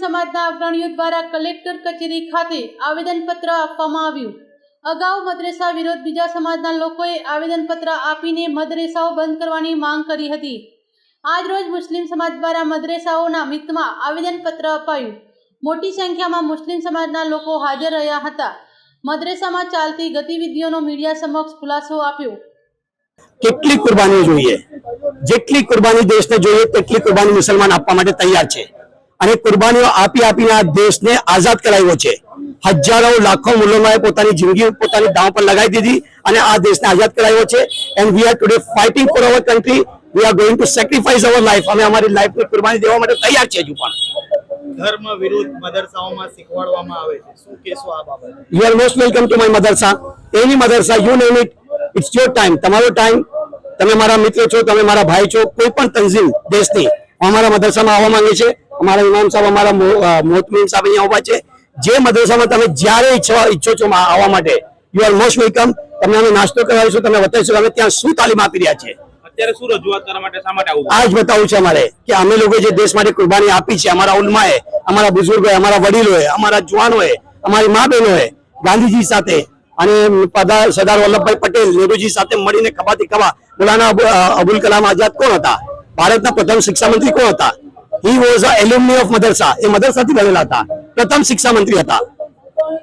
સમાજના અગ્રણીઓ દ્વારા કલેક્ટર કચેરી ખાતે આવેદનપત્ર આપવામાં આવ્યું। અગાઉ મદરેસા વિરોધ બીજા સમાજના લોકોએ આવેદનપત્ર આપીને મદરેસાઓ બંધ કરવાની માંગ કરી હતી। આજ રોજ મુસ્લિમ સમાજ દ્વારા મદરેસાઓના મિતમાં આવેદનપત્ર અપાયું। મોટી સંખ્યામાં મુસ્લિમ સમાજના લોકો હાજર રહ્યા હતા। મદરેસામાં ચાલતી ગતિવિધિઓનો મીડિયા સમક્ષ ખુલાસો આપ્યો। કેટલી કુરબાની જોઈએ, જેટલી કુરબાની દેશને જોઈએ તેટલી કુરબાની મુસલમાન આપવા માટે તૈયાર છે અને કુરબાનીઓ આપી આપીને આ દેશને આઝાદ કરાવ્યો છે। હજારો લાખો મુસલમાનોએ પોતાની જિંદગી પોતાની દાવ પર લગાવી દીધી અને આ દેશને આઝાદ કરાવ્યો છે। And we are today fighting for our country. We are going to sacrifice our life. અમે અમારી લાઈફની કુરબાની દેવા માટે તૈયાર છે હજુ પણ। ધર્મ વિરુદ્ધ મદરસાઓમાં શીખવાડવામાં આવે છે, શું કહેશો આ બાબતે? You are most welcome to my madrasa. Any madrasa you name it, it's your time, તમારો ટાઈમ। તમે મારા મિત્ર છો, તમે મારા ભાઈ છો, કોઈ પણ તંઝીમ દેશની અમારા મદરસામાં આવવા માંગે છે। અમારા ઇમામ સાહેબ, અમારા મોહતમીમ સાહેબ અહીંયા આવવા છે। જે મદરસામાં તમે જ્યારે ઈચ્છો છો આવવા માટે, યુ આર મોસ્ટ વેલકમ। તમને અમે નાસ્તો કરાવીશું, તમે બતાવીશું અમે ત્યાં શું તાલીમ આપી રહ્યા છે। અત્યારે શું રજૂઆત કરવા માટે શા માટે આવું? આ જ બતાવવું છે અમારે કે અમે લોકો જે દેશ માટે કુરબાની આપી છે, અમારા ઉલમાએ, અમારા બુઝુર્ગોએ, અમારા વડીલોએ, અમારા જવાનોએ, અમારી મા બહેનોએ ગાંધીજી સાથે અને સરદાર વલ્લભભાઈ પટેલ નેહરુજી સાથે મળીને ખભાથી ખભા। મૌલાના અબુલ કલામ આઝાદ કોણ હતા? ભારતના પ્રથમ શિક્ષા મંત્રી કોણ હતા? He was a alumni of madrasa. એ મદરસાથી બનેલા હતા, પ્રથમ શિક્ષા મંત્રી હતા।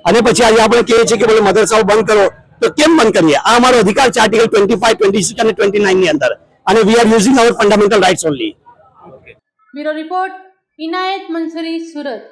અને પછી આજે આપણે કહીએ છીએ કે બોલે મદરસાઓ બંધ કરો, તો કેમ બંધ કરીએ? આ અમારો અધિકાર છે આર્ટિકલ 25, 26 અને 29 ની અંદર, અને we are using our fundamental rights only. Bureau report, Inayat Mansuri, Surat.